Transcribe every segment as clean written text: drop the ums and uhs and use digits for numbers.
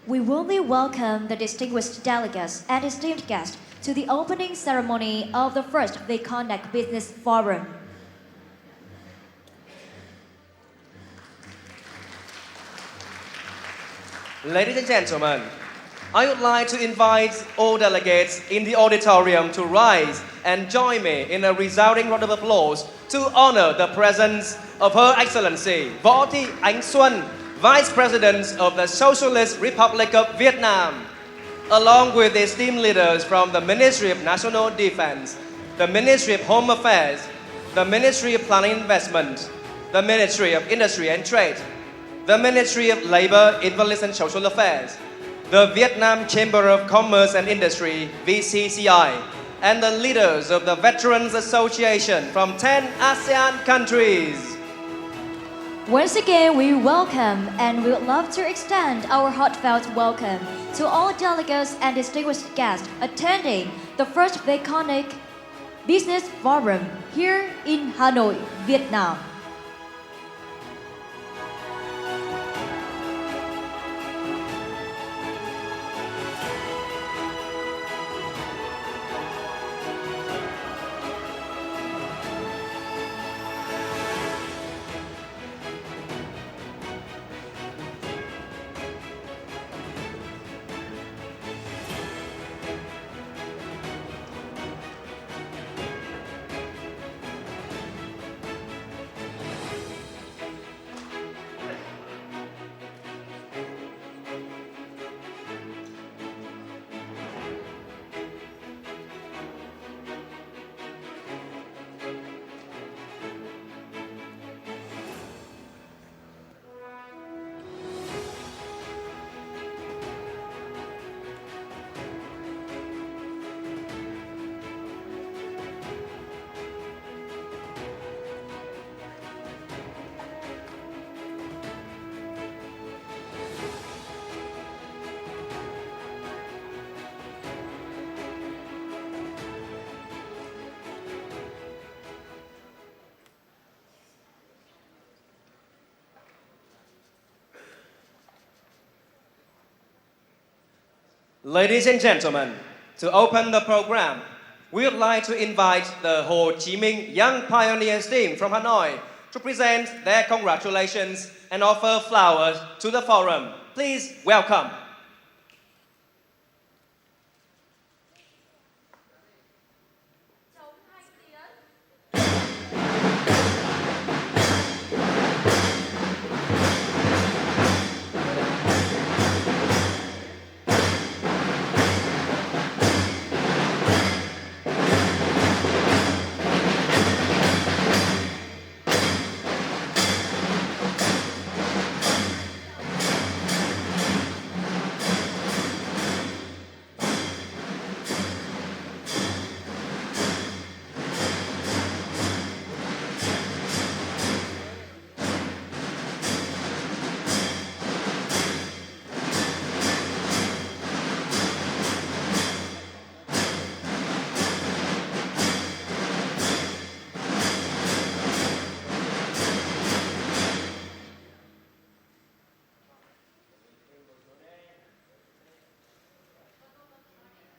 we warmly welcome the distinguished delegates and esteemed guests to the opening ceremony of the first VECONAC Business Forum. Ladies and gentlemen, I would like to invite all delegates in the auditorium to rise and join me in a resounding round of applause to honor the presence of Her Excellency Võ Thị Ánh Xuân, Vice President of the Socialist Republic of Vietnam, along with the esteemed leaders from the Ministry of National Defense, the Ministry of Home Affairs, the Ministry of Planning and Investment, the Ministry of Industry and Trade, the Ministry of Labor, Invalid and Social Affairs, the Vietnam Chamber of Commerce and Industry, VCCI, and the leaders of the Veterans Association from 10 ASEAN countries. Once again, we welcome and we would love to extend our heartfelt welcome to all delegates and distinguished guests attending the first VECONAC Business Forum here in Hanoi, Vietnam. Ladies and gentlemen, to open the program, we would like to invite the Ho Chi Minh Young Pioneers team from Hanoi to present their congratulations and offer flowers to the forum. Please welcome.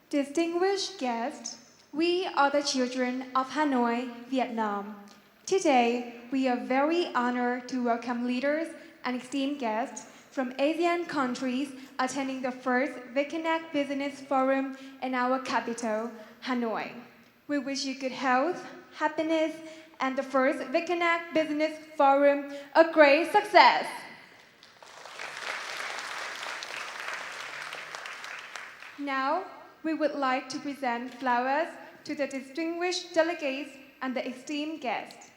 Distinguished guests, we are the children of Hanoi, Vietnam. Today, we are very honored to welcome leaders and esteemed guests from ASEAN countries attending the first VECONAC Business Forum in our capital, Hanoi. We wish you good health, happiness, and the first VECONAC Business Forum a great success. Now, we would like to present flowers to the distinguished delegates and the esteemed guests.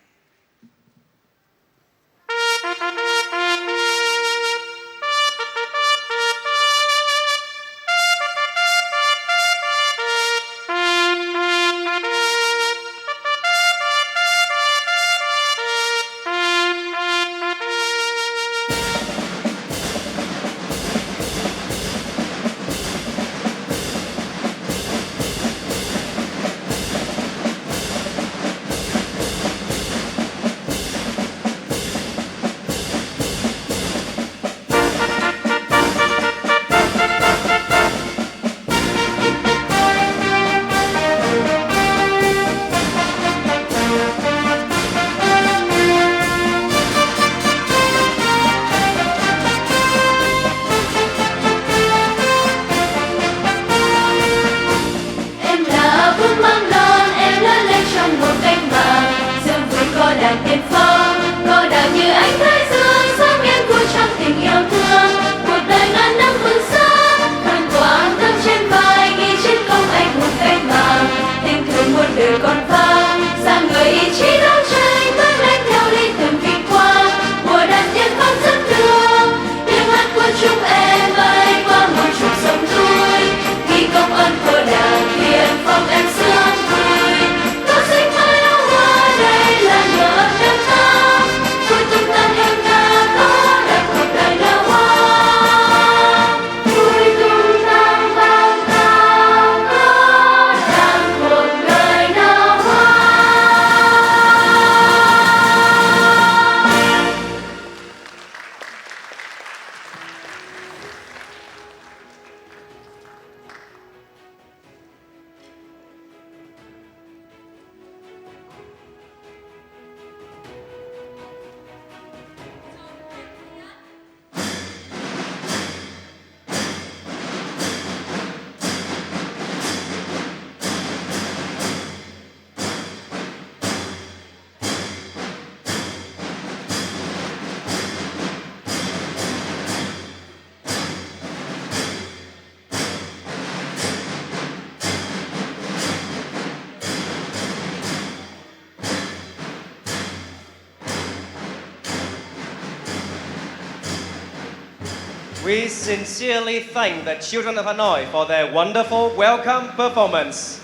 We sincerely thank the children of Hanoi for their wonderful welcome performance.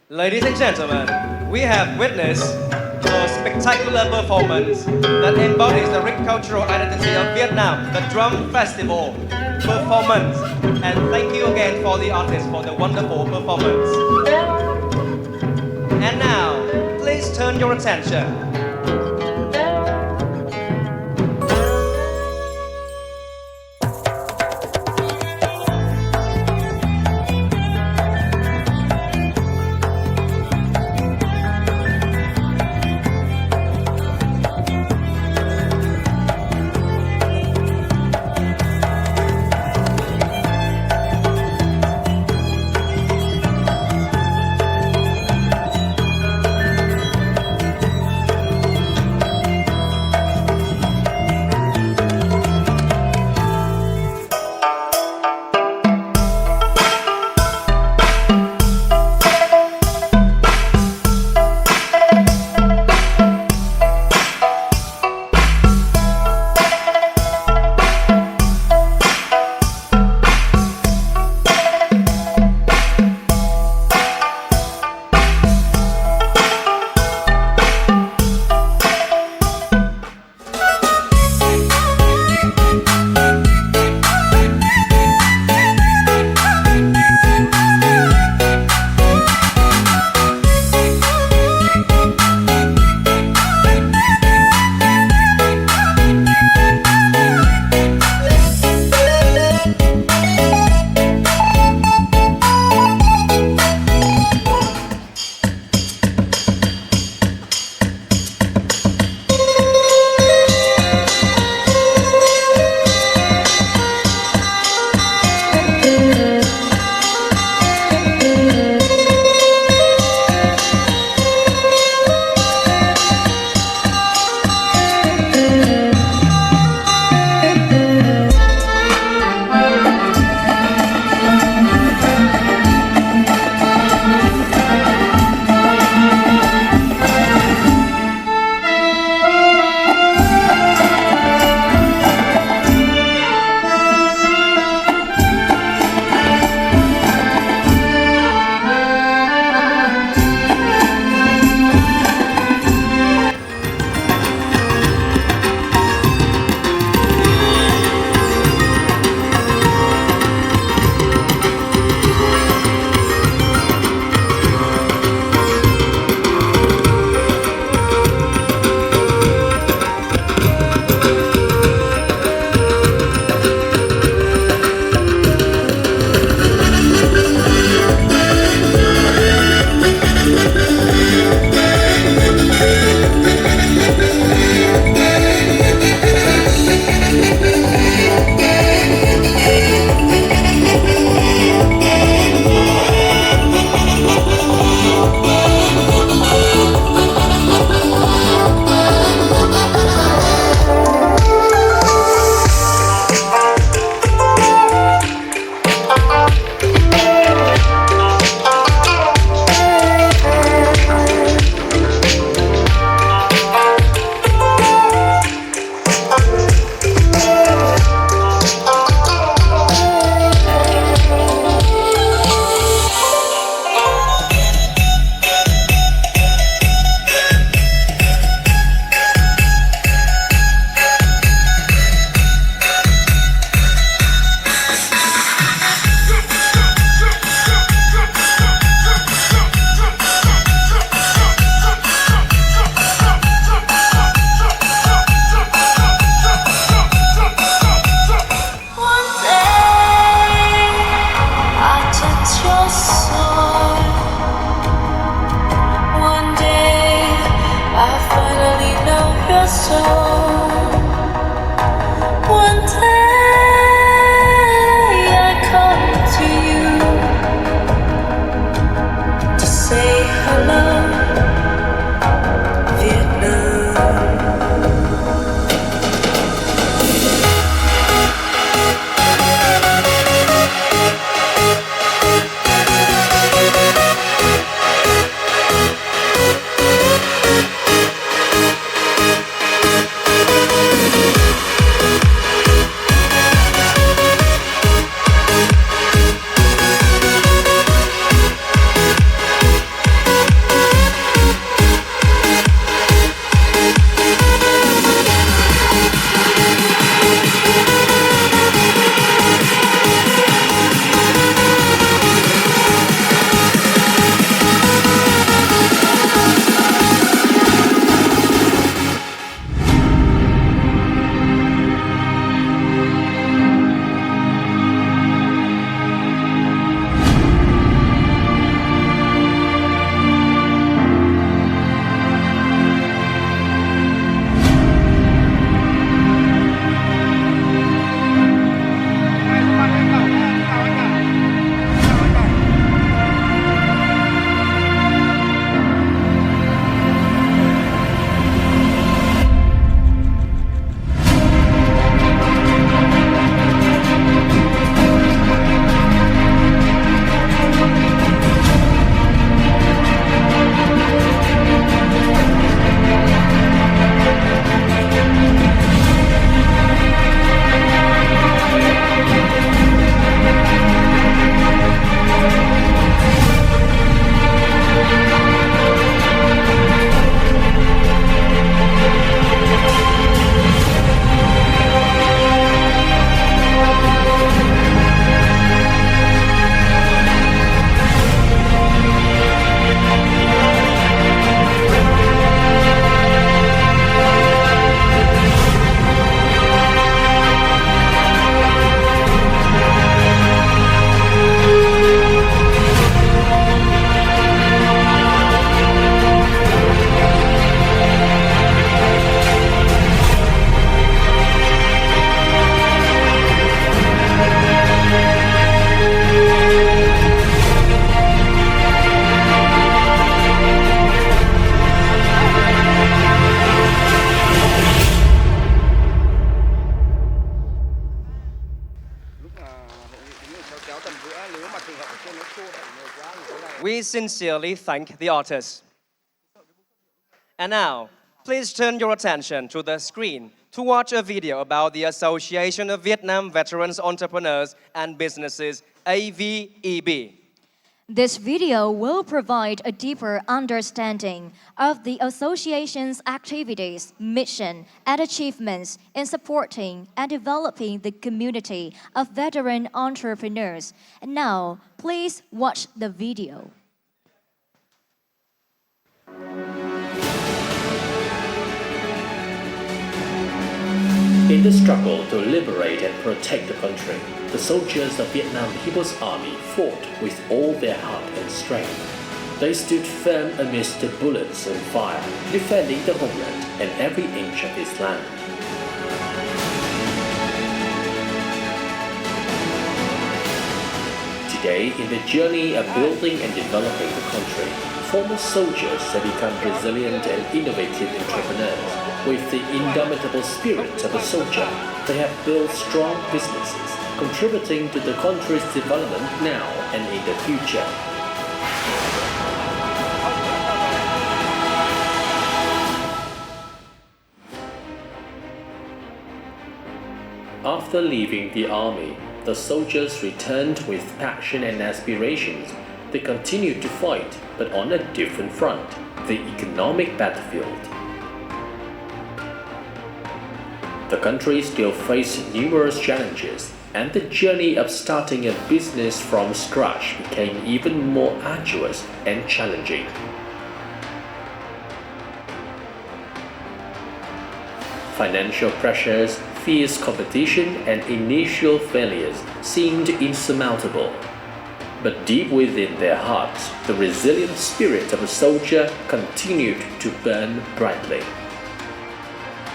Ladies and gentlemen, we have witnessed a spectacular performance that embodies the rich cultural identity of Vietnam, the Drum Festival performance. And thank you again for the artists for the wonderful performance. And now, please turn your attention. We sincerely thank the artists. And now, please turn your attention to the screen to watch a video about the Association of Vietnam Veterans Entrepreneurs and Businesses, AVEB. This video will provide a deeper understanding of the association's activities, mission, and achievements in supporting and developing the community of veteran entrepreneurs. And now, please watch the video. In the struggle to liberate and protect the country, the soldiers of Vietnam People's Army fought with all their heart and strength. They stood firm amidst the bullets and fire, defending the homeland and every inch of its land. Today, in the journey of building and developing the country, former soldiers have become resilient and innovative entrepreneurs. With the indomitable spirit of a soldier, they have built strong businesses, contributing to the country's development now and in the future. After leaving the army, the soldiers returned with passion and aspirations. They continued to fight, but on a different front, the economic battlefield. The country still faced numerous challenges, and the journey of starting a business from scratch became even more arduous and challenging. Financial pressures, fierce competition, and initial failures seemed insurmountable. But deep within their hearts, the resilient spirit of a soldier continued to burn brightly.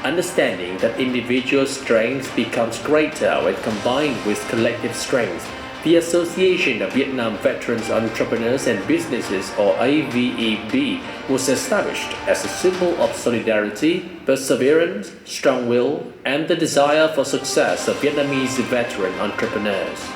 Understanding that individual strength becomes greater when combined with collective strength, the Association of Vietnam Veterans Entrepreneurs and Businesses, or AVEB, was established as a symbol of solidarity, perseverance, strong will, and the desire for success of Vietnamese veteran entrepreneurs.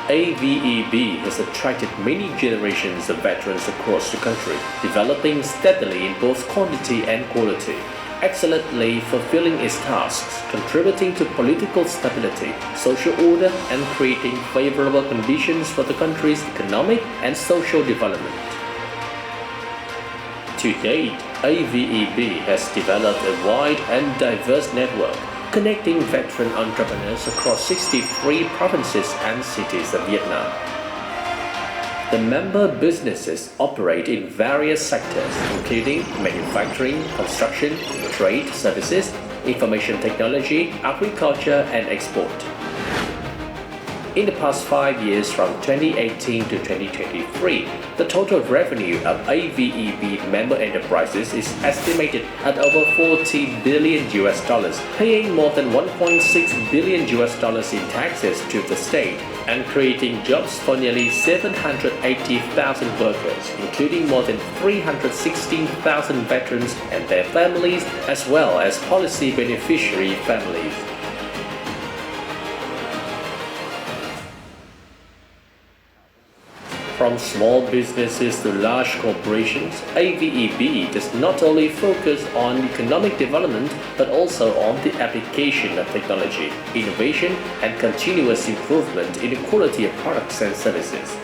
AVEB has attracted many generations of veterans across the country, developing steadily in both quantity and quality, excellently fulfilling its tasks, contributing to political stability, social order, and creating favorable conditions for the country's economic and social development. To date, AVEB has developed a wide and diverse network, connecting veteran entrepreneurs across 63 provinces and cities of Vietnam. The member businesses operate in various sectors, including manufacturing, construction, trade, services, information technology, agriculture, and export. In the past 5 years, from 2018 to 2023, the total revenue of AVEB member enterprises is estimated at over $40 billion, paying more than $1.6 billion in taxes to the state, and creating jobs for nearly 780,000 workers, including more than 316,000 veterans and their families, as well as policy beneficiary families. From small businesses to large corporations, AVEB does not only focus on economic development but also on the application of technology, innovation, and continuous improvement in the quality of products and services.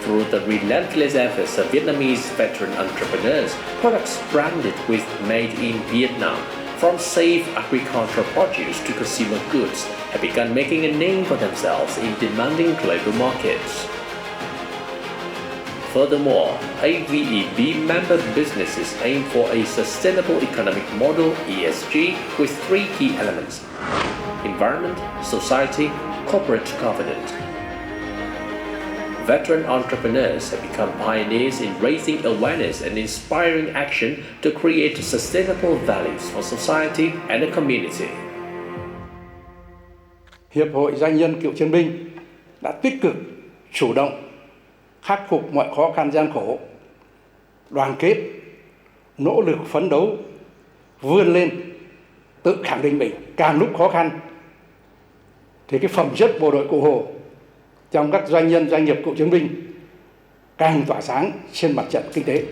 Through the relentless efforts of Vietnamese veteran entrepreneurs, products branded with Made in Vietnam, from safe agricultural produce to consumer goods, have begun making a name for themselves in demanding global markets. Furthermore, AVEB member businesses aim for a sustainable economic model (ESG) with 3 key elements: environment, society, corporate governance. Veteran entrepreneurs have become pioneers in raising awareness and inspiring action to create sustainable values for society and the community. Hiệp hội Doanh nhân Cựu Chiến binh đã tích cực, chủ động, khắc phục mọi khó khăn gian khổ, đoàn kết, nỗ lực phấn đấu, vươn lên, tự khẳng định mình càng lúc khó khăn. Thì cái phẩm chất bộ đội Cụ Hồ trong các doanh nhân doanh nghiệp cựu chiến binh càng tỏa sáng trên mặt trận kinh tế.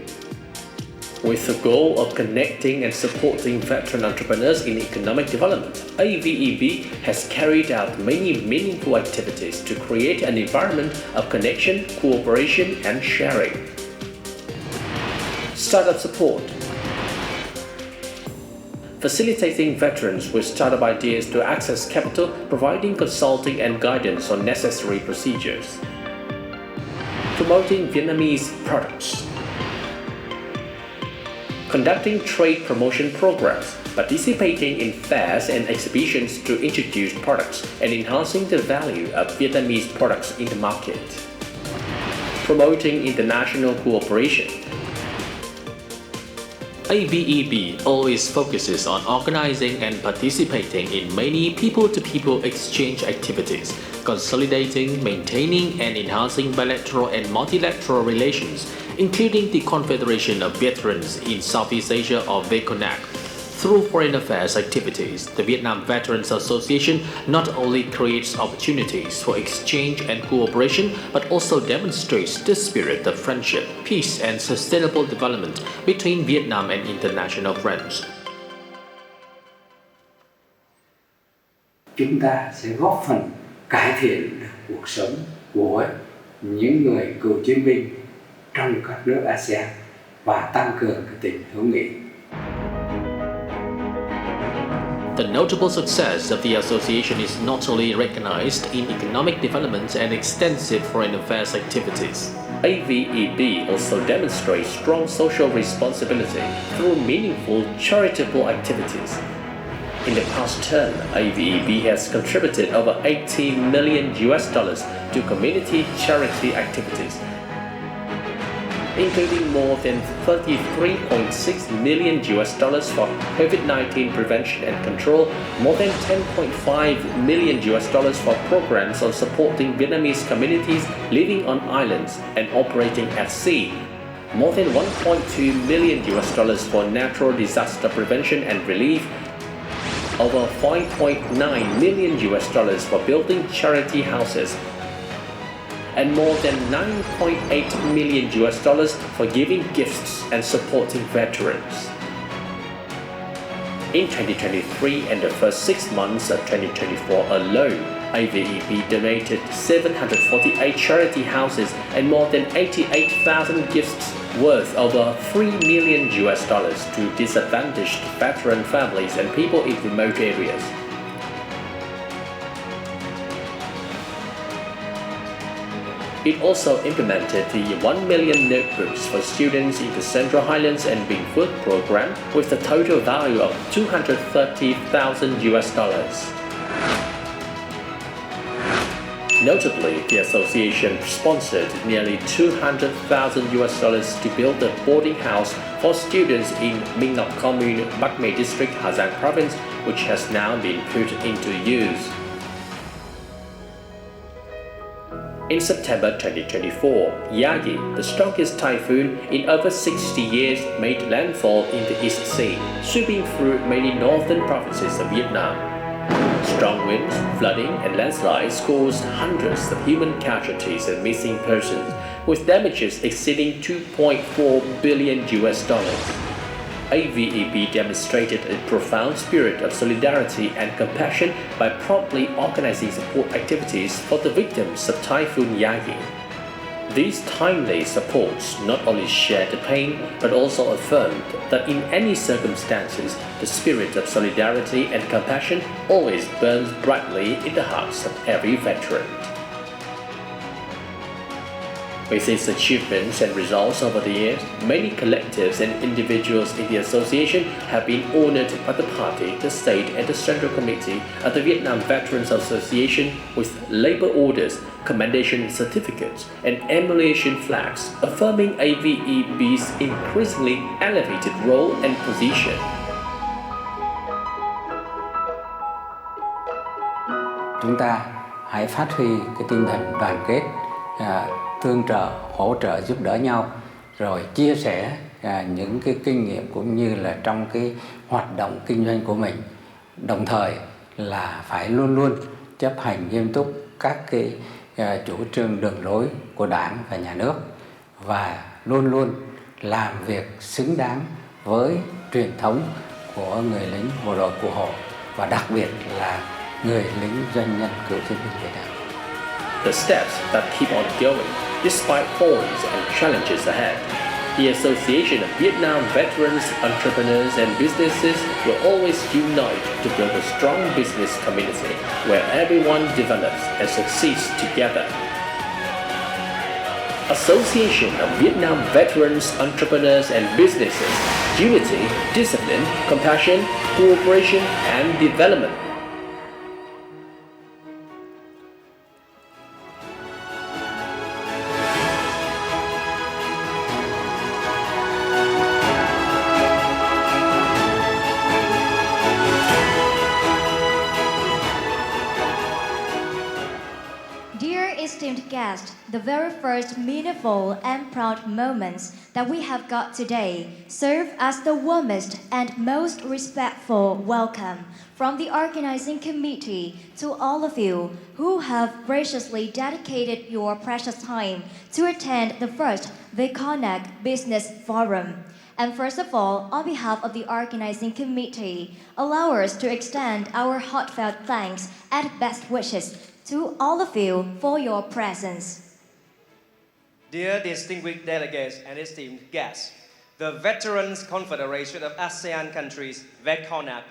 With the goal of connecting and supporting veteran entrepreneurs in economic development, AVEB has carried out many meaningful activities to create an environment of connection, cooperation, and sharing. Startup support. Facilitating veterans with startup ideas to access capital, providing consulting and guidance on necessary procedures. Promoting Vietnamese products. Conducting trade promotion programs, participating in fairs and exhibitions to introduce products and enhancing the value of Vietnamese products in the market. Promoting international cooperation. AVEB always focuses on organizing and participating in many people-to-people exchange activities, consolidating, maintaining, and enhancing bilateral and multilateral relations, including the Confederation of Veterans in Southeast Asia or VECONAC. Through foreign affairs activities, the Vietnam Veterans Association not only creates opportunities for exchange and cooperation, but also demonstrates the spirit of friendship, peace, and sustainable development between Vietnam and international friends. Chúng ta sẽ góp phần cải thiện được cuộc sống của những người cựu chiến binh trong các nước ASEAN và tăng cường cái tình hữu nghị. The notable success of the association is not only recognized in economic development and extensive foreign affairs activities. AVEB also demonstrates strong social responsibility through meaningful charitable activities. In the past term, AVEB has contributed over $80 million to community charity activities, including more than $33.6 million for COVID-19 prevention and control, more than $10.5 million for programs on supporting Vietnamese communities living on islands and operating at sea, more than $1.2 million for natural disaster prevention and relief, over $5.9 million for building charity houses, and more than $9.8 million for giving gifts and supporting veterans. In 2023 and the first 6 months of 2024 alone, AVEB donated 748 charity houses and more than 88,000 gifts worth over $3 million to disadvantaged veteran families and people in remote areas. It also implemented the 1 million notebooks for students in the Central Highlands and Binh Phước program with a total value of $230,000. Notably, the association sponsored nearly $200,000 to build a boarding house for students in Minh Ngọc Commune, Bắc Mê District, Hà Giang Province, which has now been put into use. In September 2024, Yagi, the strongest typhoon in over 60 years, made landfall in the East Sea, sweeping through many northern provinces of Vietnam. Strong winds, flooding, and landslides caused hundreds of human casualties and missing persons, with damages exceeding $2.4 billion. AVEB demonstrated a profound spirit of solidarity and compassion by promptly organizing support activities for the victims of Typhoon Yagi. These timely supports not only shared the pain, but also affirmed that in any circumstances, the spirit of solidarity and compassion always burns brightly in the hearts of every veteran. With its achievements and results over the years, many collectives and individuals in the association have been honored by the party, the state, and the Central Committee of the Vietnam Veterans Association with labor orders, commendation certificates, and emulation flags, affirming AVEB's increasingly elevated role and position. Chúng ta hãy phát huy cái tinh thần đoàn kết, tương trợ, hỗ trợ, giúp đỡ nhau, rồi chia sẻ những cái kinh nghiệm cũng như là trong cái hoạt động kinh doanh của mình. Đồng thời là phải luôn luôn chấp hành nghiêm túc các cái chủ trương đường lối của Đảng và Nhà nước và luôn luôn làm việc xứng đáng với truyền thống của người lính bộ đội Cụ Hồ và đặc biệt là người lính doanh nhân cựu chiến binh Việt Nam. The steps that keep on going despite thorns and challenges ahead. The Association of Vietnam Veterans, Entrepreneurs and Businesses will always unite to build a strong business community where everyone develops and succeeds together. Association of Vietnam Veterans, Entrepreneurs and Businesses. Unity, discipline, compassion, cooperation and development. Esteemed guest, the very first meaningful and proud moments that we have got today serve as the warmest and most respectful welcome from the organizing committee to all of you who have graciously dedicated your precious time to attend the first VECONAC Business Forum. And first of all, on behalf of the organizing committee, allow us to extend our heartfelt thanks and best wishes to all of you for your presence. Dear distinguished delegates and esteemed guests, the Veterans Confederation of ASEAN countries, VECONAC,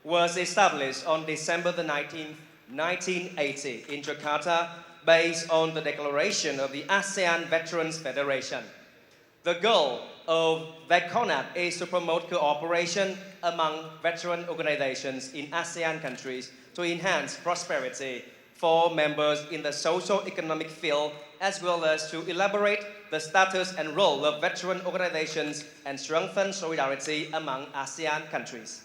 was established on December the 19th, 1980 in Jakarta based on the declaration of the ASEAN Veterans Federation. The goal of VECONAC is to promote cooperation among veteran organizations in ASEAN countries to enhance prosperity for members in the socio-economic field, as well as to elaborate the status and role of veteran organizations and strengthen solidarity among ASEAN countries.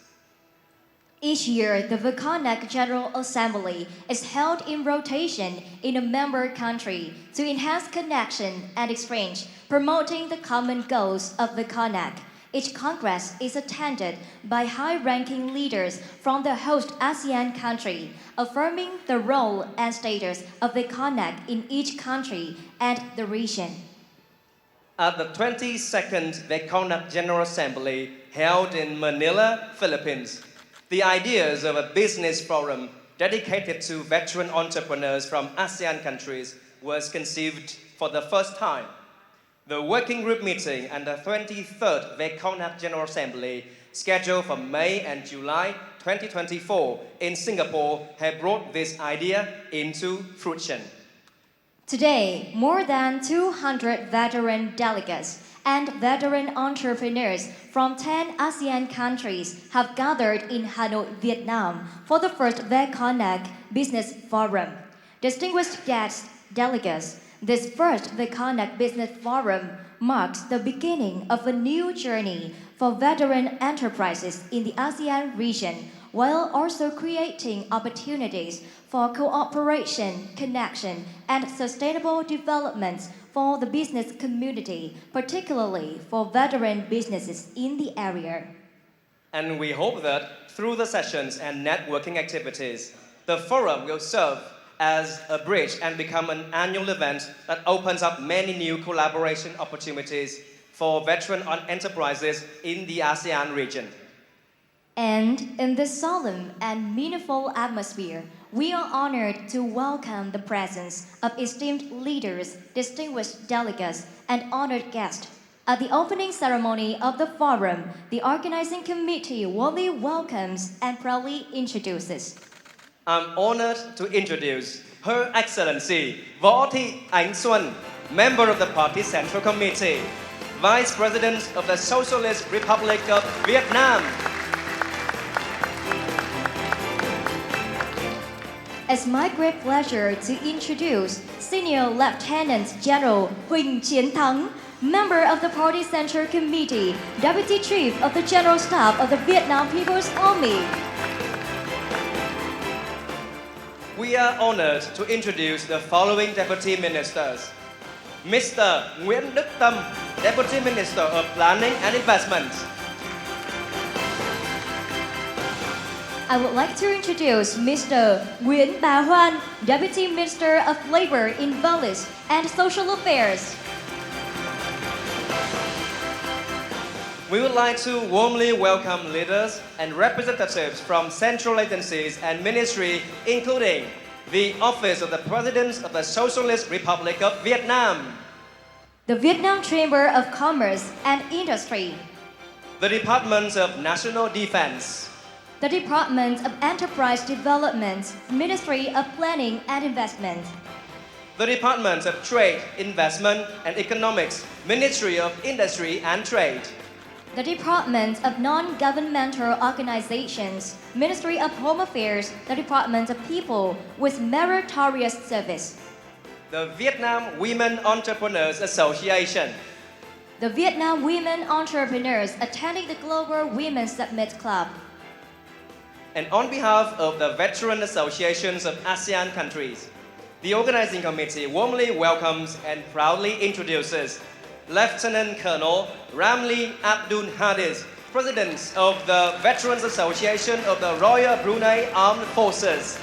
Each year, the VECONAC General Assembly is held in rotation in a member country to enhance connection and exchange, promoting the common goals of VECONAC. Each Congress is attended by high-ranking leaders from the host ASEAN country, affirming the role and status of VECONAC in each country and the region. At the 22nd VECONAC General Assembly held in Manila, Philippines, the ideas of a business forum dedicated to veteran entrepreneurs from ASEAN countries was conceived for the first time. The working group meeting and the 23rd VECONAC General Assembly, scheduled for May and July 2024 in Singapore, have brought this idea into fruition. Today, more than 200 veteran delegates and veteran entrepreneurs from 10 ASEAN countries have gathered in Hanoi, Vietnam for the first VECONAC Business Forum. Distinguished guests, delegates, this first VECONAC Business Forum marks the beginning of a new journey for veteran enterprises in the ASEAN region, while also creating opportunities for cooperation, connection, and sustainable development for the business community, particularly for veteran businesses in the area. And we hope that through the sessions and networking activities, the forum will serve as a bridge and become an annual event that opens up many new collaboration opportunities for veteran enterprises in the ASEAN region. And in this solemn and meaningful atmosphere, we are honored to welcome the presence of esteemed leaders, distinguished delegates, and honored guests. At the opening ceremony of the forum, the organizing committee warmly welcomes and proudly introduces. I'm honored to introduce Her Excellency Võ Thị Ánh Xuân, member of the Party Central Committee, Vice President of the Socialist Republic of Vietnam. It's my great pleasure to introduce Senior Lieutenant General Huỳnh Chiến Thắng, member of the Party Central Committee, Deputy Chief of the General Staff of the Vietnam People's Army. We are honored to introduce the following Deputy Ministers. Mr. Nguyễn Đức Tâm, Deputy Minister of Planning and Investment. I would like to introduce Mr. Nguyễn Bá Hoan, Deputy Minister of Labor, Invalids and Social Affairs. We would like to warmly welcome leaders and representatives from central agencies and ministry, including the Office of the President of the Socialist Republic of Vietnam, The Vietnam Chamber of Commerce and Industry, the Department of National Defense, the Department of Enterprise Development, Ministry of Planning and Investment, the Department of Trade, Investment and Economics, Ministry of Industry and Trade, the Department of Non-Governmental Organizations, Ministry of Home Affairs, the Department of People with Meritorious Service, the Vietnam Women Entrepreneurs Association, the Vietnam Women Entrepreneurs attending the Global Women's Summit Club, and on behalf of the Veteran Associations of ASEAN countries, the organizing committee warmly welcomes and proudly introduces Lieutenant Colonel Ramli Abdul Hadis, President of the Veterans Association of the Royal Brunei Armed Forces.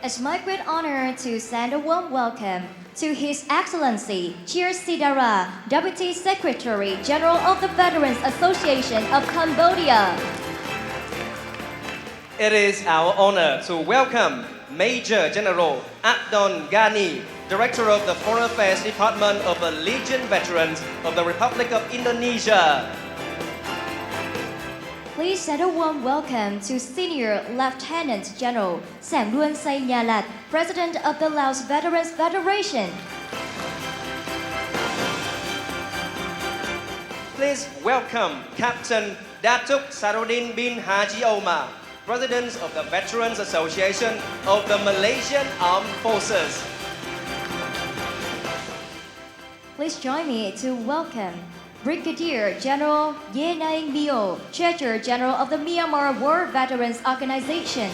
It's my great honor to send a warm welcome to His Excellency Chir Sidara, Deputy Secretary General of the Veterans Association of Cambodia. It is our honor to welcome Major General Adon Ghani, Director of the Foreign Affairs Department of the Legion Veterans of the Republic of Indonesia. Please send a warm welcome to Senior Lieutenant General Sảng Luân Say Nha Lat, President of the Laos Veterans Federation. Please welcome Captain Datuk Sarudin bin Haji Omar, President of the Veterans Association of the Malaysian Armed Forces. Please join me to welcome Brigadier General Ye Nai Mio, Treasurer General of the Myanmar War Veterans Organization.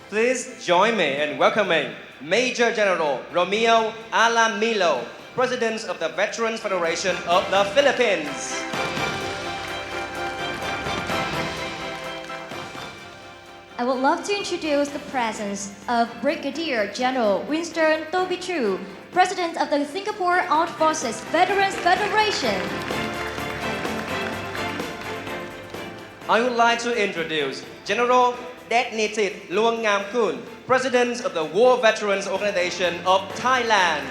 Please join me in welcoming Major General Romeo Alamilo, President of the Veterans Federation of the Philippines. I would love to introduce the presence of Brigadier General Winston Tobichu, President of the Singapore Armed Forces Veterans Federation. I would like to introduce General Detnitit Luang Ngam Kun, President of the War Veterans Organization of Thailand.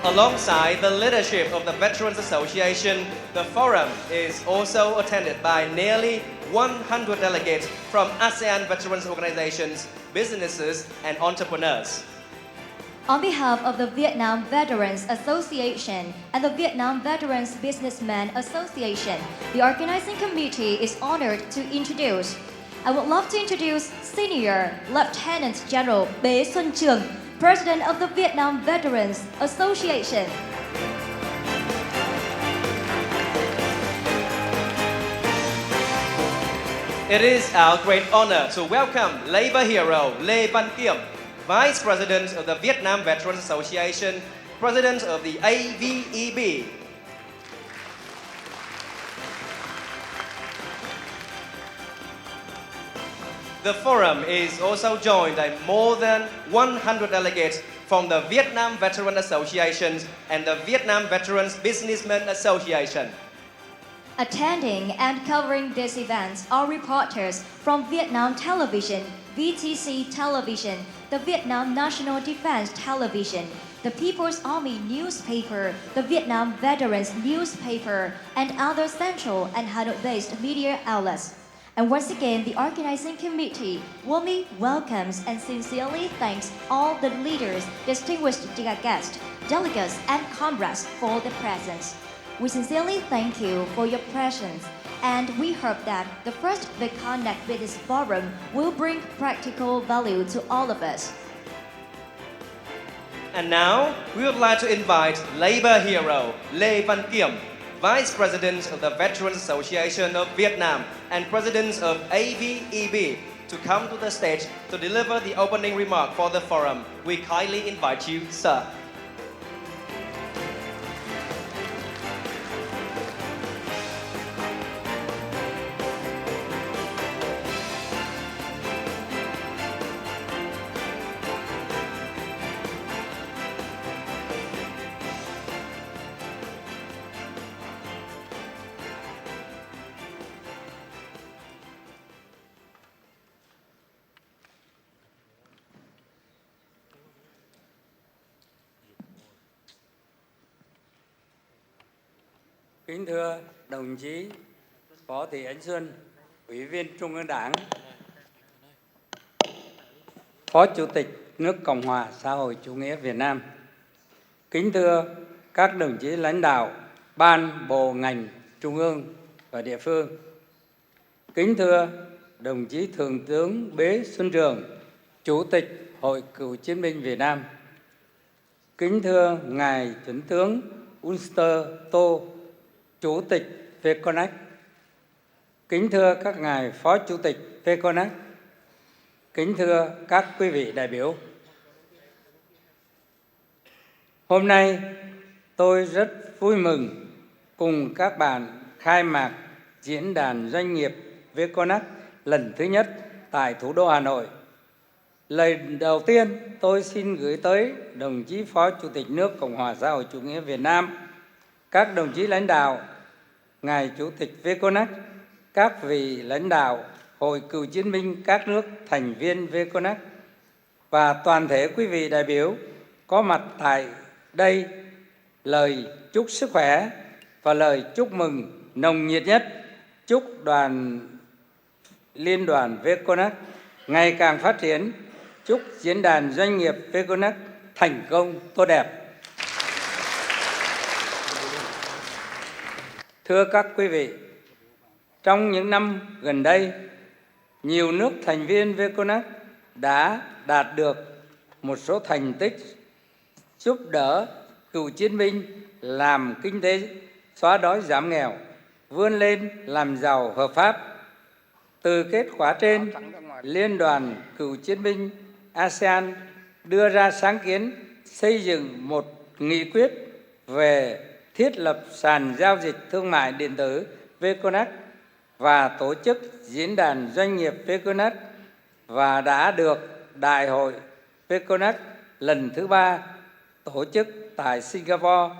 Alongside the leadership of the Veterans Association, the forum is also attended by nearly 100 delegates from ASEAN veterans organizations, businesses, and entrepreneurs. On behalf of the Vietnam Veterans Association and the Vietnam Veterans Businessmen Association, the organizing committee is honored to introduce. I would love to introduce Senior Lieutenant General Bế Xuân Trường, President of the Vietnam Veterans Association. It is our great honor to welcome labor hero Lê Văn Kiểm, Vice President of the Vietnam Veterans Association, President of the AVEB. The forum is also joined by more than 100 delegates from the Vietnam Veteran Associations and the Vietnam Veterans Businessmen Association. Attending and covering this event are reporters from Vietnam Television, VTC Television, the Vietnam National Defense Television, the People's Army Newspaper, the Vietnam Veterans Newspaper, and other central and Hanoi-based media outlets. And once again, the organizing committee warmly welcomes and sincerely thanks all the leaders, distinguished guests, delegates, and comrades for their presence. We sincerely thank you for your presence, and we hope that the first VECONAC Business Forum will bring practical value to all of us. And now, we would like to invite labor hero Lê Văn Kiểm, Vice President of the Veterans Association of Vietnam and President of AVEB, to come to the stage to deliver the opening remark for the forum. We kindly invite you, sir. Kính thưa đồng chí Võ Thị Ánh Xuân, Ủy viên Trung ương Đảng, Phó Chủ tịch nước Cộng hòa xã hội chủ nghĩa Việt Nam. Kính thưa các đồng chí lãnh đạo ban bộ ngành trung ương và địa phương. Kính thưa đồng chí Thượng tướng Bế Xuân Trường, Chủ tịch Hội Cựu Chiến binh Việt Nam. Kính thưa ngài Thượng tướng Tô, Chủ tịch VECONAC. Kính thưa các ngài Phó Chủ tịch VECONAC. Kính thưa các quý vị đại biểu. Hôm nay tôi rất vui mừng cùng các bạn khai mạc diễn đàn doanh nghiệp VECONAC lần thứ nhất tại thủ đô Hà Nội. Lời đầu tiên tôi xin gửi tới đồng chí Phó Chủ tịch nước Cộng hòa xã hội chủ nghĩa Việt Nam, các đồng chí lãnh đạo, ngài Chủ tịch VECONAC, các vị lãnh đạo Hội Cựu Chiến binh các nước thành viên VECONAC và toàn thể quý vị đại biểu có mặt tại đây lời chúc sức khỏe và lời chúc mừng nồng nhiệt nhất, chúc Liên đoàn VECONAC ngày càng phát triển, chúc diễn đàn doanh nghiệp VECONAC thành công tốt đẹp. Thưa các quý vị, trong những năm gần đây, nhiều nước thành viên VECONAC đã đạt được một số thành tích giúp đỡ cựu chiến binh làm kinh tế, xóa đói giảm nghèo, vươn lên làm giàu hợp pháp. Từ kết quả trên, Liên đoàn Cựu Chiến binh ASEAN đưa ra sáng kiến xây dựng một nghị quyết về thiết lập sàn giao dịch thương mại điện tử VECONAC và tổ chức diễn đàn doanh nghiệp VECONAC và đã được Đại hội VECONAC lần thứ 3 tổ chức tại Singapore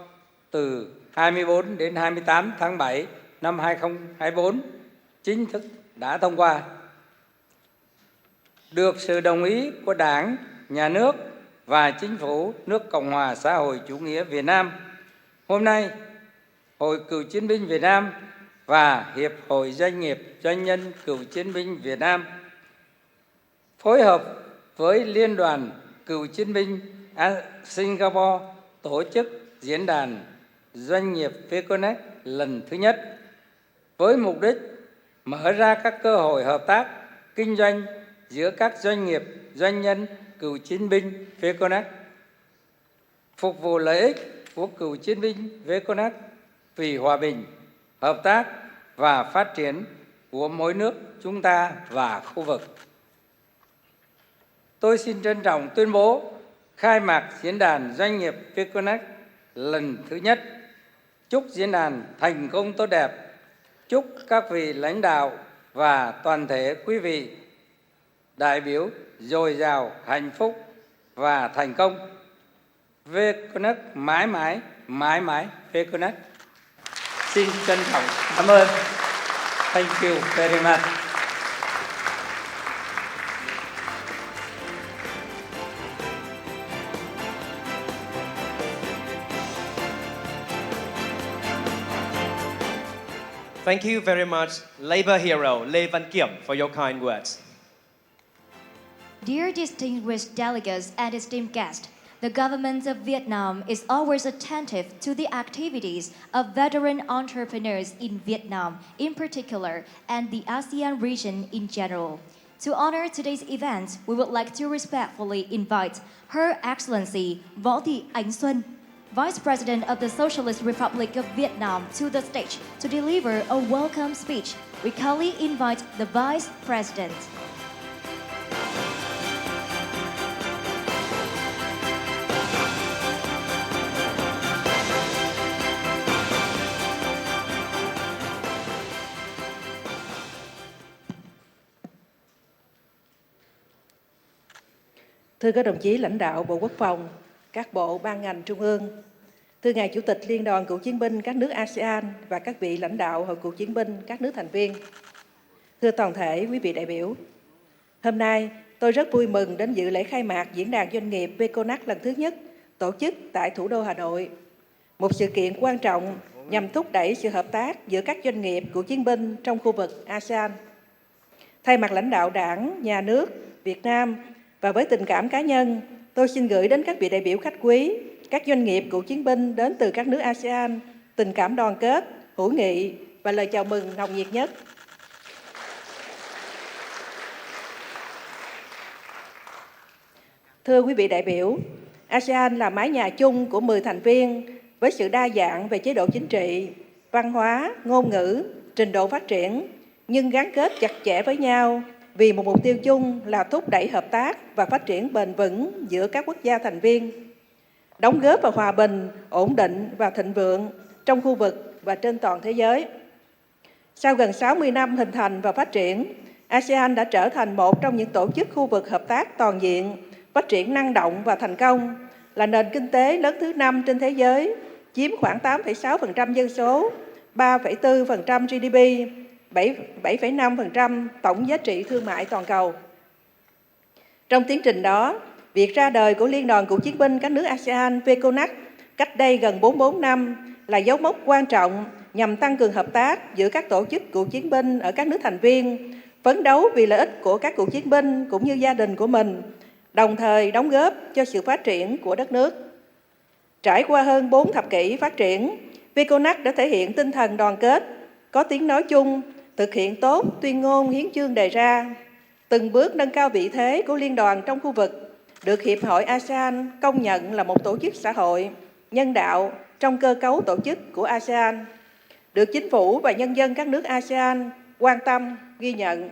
từ 24 đến 28 tháng 7 năm 2024 chính thức đã thông qua. Được sự đồng ý của Đảng, Nhà nước và Chính phủ nước Cộng hòa xã hội chủ nghĩa Việt Nam, hôm nay Hội Cựu Chiến binh Việt Nam và Hiệp hội Doanh nghiệp Doanh nhân Cựu Chiến binh Việt Nam phối hợp với Liên đoàn Cựu Chiến binh Singapore tổ chức diễn đàn doanh nghiệp VECONAC lần thứ nhất với mục đích mở ra các cơ hội hợp tác kinh doanh giữa các doanh nghiệp doanh nhân cựu chiến binh VECONAC, phục vụ lợi ích của cựu chiến binh VECONAC vì hòa bình, hợp tác và phát triển của mỗi nước chúng ta và khu vực. Tôi xin trân trọng tuyên bố khai mạc diễn đàn doanh nghiệp VECONAC lần thứ nhất. Chúc diễn đàn thành công tốt đẹp. Chúc các vị lãnh đạo và toàn thể quý vị đại biểu dồi dào hạnh phúc và thành công. VECONAC mãi mãi, mãi mãi VECONAC. Xin trân trọng cảm ơn. Thank you very much. Thank you very much, Labour hero Lê Văn Kiểm, for your kind words. Dear distinguished delegates and esteemed guests, the government of Vietnam is always attentive to the activities of veteran entrepreneurs in Vietnam in particular and the ASEAN region in general. To honor today's event, we would like to respectfully invite Her Excellency Võ Thị Ánh Xuân, Vice President of the Socialist Republic of Vietnam, to the stage to deliver a welcome speech. We kindly invite the Vice President. Thưa các đồng chí lãnh đạo Bộ Quốc phòng, các bộ ban ngành trung ương, thưa ngài Chủ tịch Liên đoàn Cựu Chiến binh các nước ASEAN và các vị lãnh đạo Hội Cựu Chiến binh các nước thành viên, thưa toàn thể quý vị đại biểu. Hôm nay, tôi rất vui mừng đến dự lễ khai mạc diễn đàn doanh nghiệp VECONAC lần thứ nhất tổ chức tại thủ đô Hà Nội. Một sự kiện quan trọng nhằm thúc đẩy sự hợp tác giữa các doanh nghiệp cựu chiến binh trong khu vực ASEAN. Thay mặt lãnh đạo Đảng, Nhà nước Việt Nam và với tình cảm cá nhân, tôi xin gửi đến các vị đại biểu khách quý, các doanh nghiệp cựu chiến binh đến từ các nước ASEAN tình cảm đoàn kết, hữu nghị và lời chào mừng nồng nhiệt nhất. Thưa quý vị đại biểu, ASEAN là mái nhà chung của 10 thành viên với sự đa dạng về chế độ chính trị, văn hóa, ngôn ngữ, trình độ phát triển, nhưng gắn kết chặt chẽ với nhau vì một mục tiêu chung là thúc đẩy hợp tác và phát triển bền vững giữa các quốc gia thành viên, đóng góp vào hòa bình, ổn định và thịnh vượng trong khu vực và trên toàn thế giới. Sau gần 60 năm hình thành và phát triển, ASEAN đã trở thành một trong những tổ chức khu vực hợp tác toàn diện, phát triển năng động và thành công, là nền kinh tế lớn thứ 5 trên thế giới, chiếm khoảng 8,6% dân số, 3,4% GDP, 7,5% tổng giá trị thương mại toàn cầu. Trong tiến trình đó, việc ra đời của Liên đoàn Cựu chiến binh các nước ASEAN VECONAC cách đây gần 44 năm là dấu mốc quan trọng nhằm tăng cường hợp tác giữa các tổ chức cựu chiến binh ở các nước thành viên, phấn đấu vì lợi ích của các cựu chiến binh cũng như gia đình của mình, đồng thời đóng góp cho sự phát triển của đất nước. Trải qua hơn 4 thập kỷ phát triển, VECONAC đã thể hiện tinh thần đoàn kết, có tiếng nói chung, thực hiện tốt tuyên ngôn hiến chương đề ra, từng bước nâng cao vị thế của liên đoàn trong khu vực, được Hiệp hội ASEAN công nhận là một tổ chức xã hội, nhân đạo trong cơ cấu tổ chức của ASEAN, được chính phủ và nhân dân các nước ASEAN quan tâm, ghi nhận.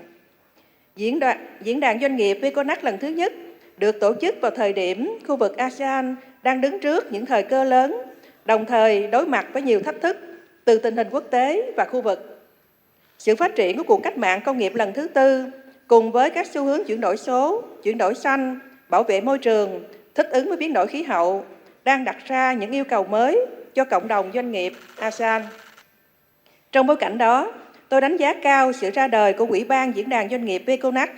Diễn đàn doanh nghiệp VECONAC lần thứ nhất được tổ chức vào thời điểm khu vực ASEAN đang đứng trước những thời cơ lớn, đồng thời đối mặt với nhiều thách thức từ tình hình quốc tế và khu vực. Sự phát triển của cuộc cách mạng công nghiệp lần thứ tư, cùng với các xu hướng chuyển đổi số, chuyển đổi xanh, bảo vệ môi trường, thích ứng với biến đổi khí hậu, đang đặt ra những yêu cầu mới cho cộng đồng doanh nghiệp ASEAN. Trong bối cảnh đó, tôi đánh giá cao sự ra đời của Ủy ban Diễn đàn Doanh nghiệp VECONAC,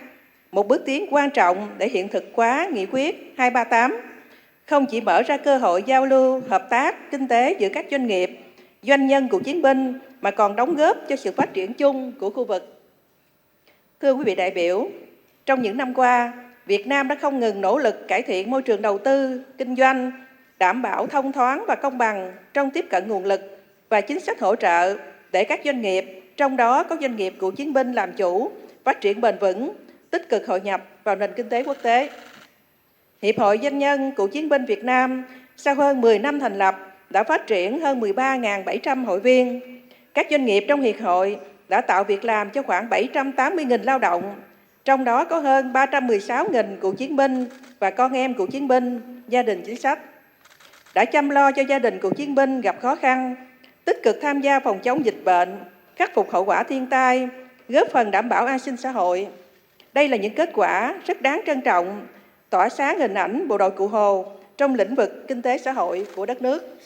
một bước tiến quan trọng để hiện thực hóa nghị quyết 238, không chỉ mở ra cơ hội giao lưu, hợp tác, kinh tế giữa các doanh nghiệp, doanh nhân cựu chiến binh, mà còn đóng góp cho sự phát triển chung của khu vực. Thưa quý vị đại biểu, trong những năm qua, Việt Nam đã không ngừng nỗ lực cải thiện môi trường đầu tư, kinh doanh, đảm bảo thông thoáng và công bằng trong tiếp cận nguồn lực và chính sách hỗ trợ để các doanh nghiệp, trong đó có doanh nghiệp cựu chiến binh làm chủ, phát triển bền vững, tích cực hội nhập vào nền kinh tế quốc tế. Hiệp hội Doanh nhân Cựu chiến binh Việt Nam sau hơn 10 năm thành lập đã phát triển hơn 13.700 hội viên. Các doanh nghiệp trong hiệp hội đã tạo việc làm cho khoảng 780.000 lao động, trong đó có hơn 316.000 cựu chiến binh và con em cựu chiến binh, gia đình chính sách. Đã chăm lo cho gia đình cựu chiến binh gặp khó khăn, tích cực tham gia phòng chống dịch bệnh, khắc phục hậu quả thiên tai, góp phần đảm bảo an sinh xã hội. Đây là những kết quả rất đáng trân trọng, tỏa sáng hình ảnh bộ đội Cụ Hồ trong lĩnh vực kinh tế xã hội của đất nước.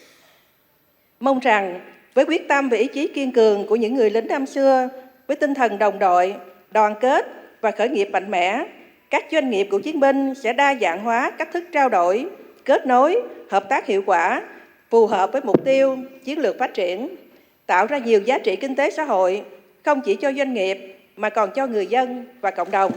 Mong rằng với quyết tâm và ý chí kiên cường của những người lính năm xưa, với tinh thần đồng đội, đoàn kết và khởi nghiệp mạnh mẽ, các doanh nghiệp cựu chiến binh sẽ đa dạng hóa cách thức trao đổi, kết nối, hợp tác hiệu quả, phù hợp với mục tiêu, chiến lược phát triển, tạo ra nhiều giá trị kinh tế xã hội, không chỉ cho doanh nghiệp mà còn cho người dân và cộng đồng.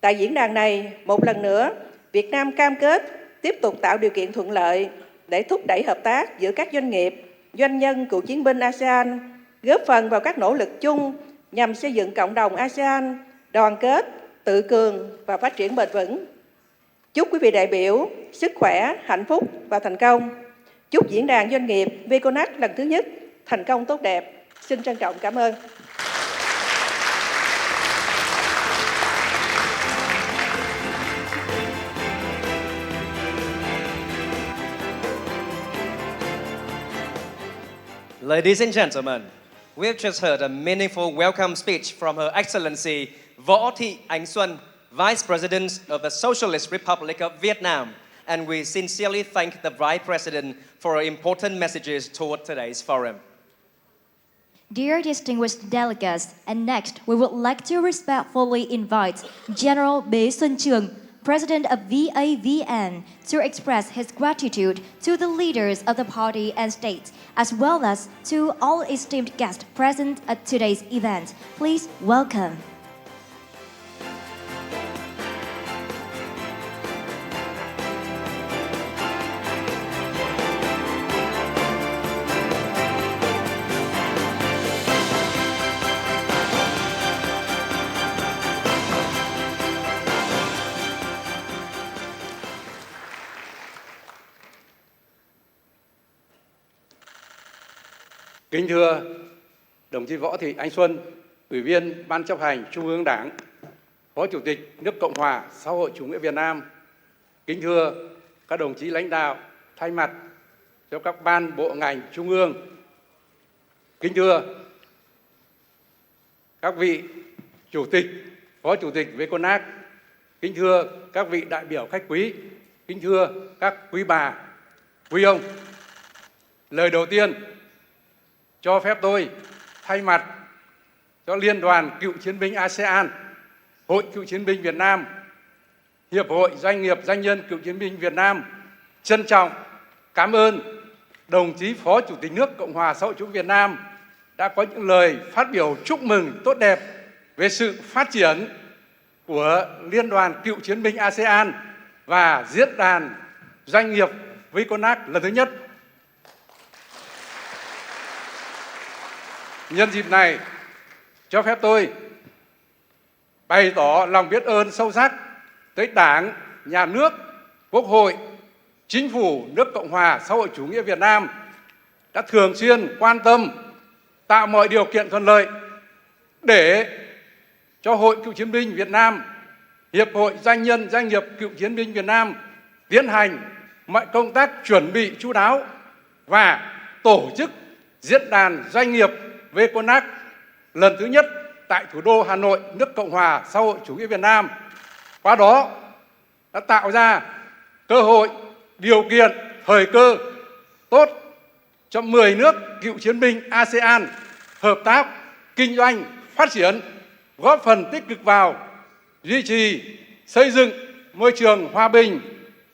Tại diễn đàn này, một lần nữa, Việt Nam cam kết tiếp tục tạo điều kiện thuận lợi để thúc đẩy hợp tác giữa các doanh nghiệp, doanh nhân cựu chiến binh ASEAN, góp phần vào các nỗ lực chung nhằm xây dựng cộng đồng ASEAN đoàn kết, tự cường và phát triển bền vững. Chúc quý vị đại biểu sức khỏe, hạnh phúc và thành công. Chúc diễn đàn doanh nghiệp VECONAC lần thứ nhất thành công tốt đẹp. Xin trân trọng cảm ơn. Ladies and gentlemen, we have just heard a meaningful welcome speech from Her Excellency Võ Thị Ánh Xuân, Vice President of the Socialist Republic of Vietnam, and we sincerely thank the Vice President for her important messages toward today's forum. Dear distinguished delegates, and next we would like to respectfully invite General Bế Xuân Trường, President of VAVN, to express his gratitude to the leaders of the party and states, as well as to all esteemed guests present at today's event. Please welcome. Kính thưa đồng chí Võ Thị Ánh Xuân, Ủy viên Ban chấp hành Trung ương Đảng, Phó Chủ tịch nước Cộng hòa xã hội chủ nghĩa Việt Nam. Kính thưa các đồng chí lãnh đạo thay mặt cho các ban bộ ngành trung ương. Kính thưa các vị Chủ tịch, Phó Chủ tịch VECONAC. Kính thưa các vị đại biểu khách quý. Kính thưa các quý bà, quý ông. Lời đầu tiên, cho phép tôi thay mặt cho Liên đoàn Cựu Chiến binh ASEAN, Hội Cựu Chiến binh Việt Nam, Hiệp hội Doanh nghiệp Doanh nhân Cựu Chiến binh Việt Nam trân trọng cảm ơn đồng chí Phó Chủ tịch nước Cộng hòa xã hội chủ nghĩa Việt Nam đã có những lời phát biểu chúc mừng tốt đẹp về sự phát triển của Liên đoàn Cựu Chiến binh ASEAN và Diễn đàn Doanh nghiệp VECONAC lần thứ nhất. Nhân dịp này, cho phép tôi bày tỏ lòng biết ơn sâu sắc tới Đảng, Nhà nước, Quốc hội, Chính phủ nước Cộng hòa xã hội chủ nghĩa Việt Nam đã thường xuyên quan tâm, tạo mọi điều kiện thuận lợi để cho Hội Cựu Chiến binh Việt Nam, Hiệp hội Doanh nhân Doanh nghiệp Cựu Chiến binh Việt Nam tiến hành mọi công tác chuẩn bị chu đáo và tổ chức Diễn đàn Doanh nghiệp VECONAC lần thứ nhất tại thủ đô Hà Nội, nước Cộng hòa xã hội chủ nghĩa Việt Nam. Qua đó đã tạo ra cơ hội, điều kiện, thời cơ tốt cho 10 nước cựu chiến binh ASEAN hợp tác, kinh doanh, phát triển, góp phần tích cực vào duy trì, xây dựng môi trường hòa bình,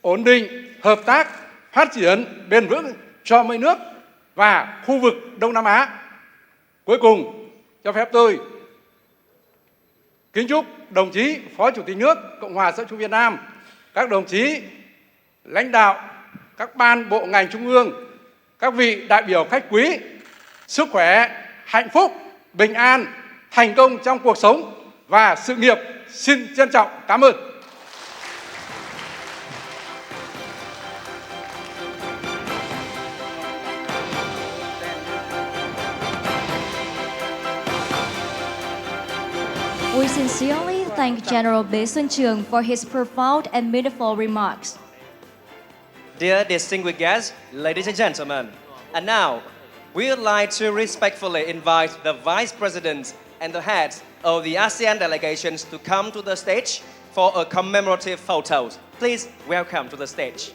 ổn định, hợp tác, phát triển bền vững cho mấy nước và khu vực Đông Nam Á. Cuối cùng, cho phép tôi kính chúc đồng chí Phó Chủ tịch nước Cộng hòa xã hội chủ nghĩa Việt Nam, các đồng chí lãnh đạo các ban bộ ngành trung ương, các vị đại biểu khách quý, sức khỏe, hạnh phúc, bình an, thành công trong cuộc sống và sự nghiệp. Xin trân trọng cảm ơn. We sincerely thank General Bế Xuân Trường for his profound and meaningful remarks. Dear distinguished guests, ladies and gentlemen, and now we would like to respectfully invite the Vice President and the heads of the ASEAN delegations to come to the stage for a commemorative photo. Please welcome to the stage.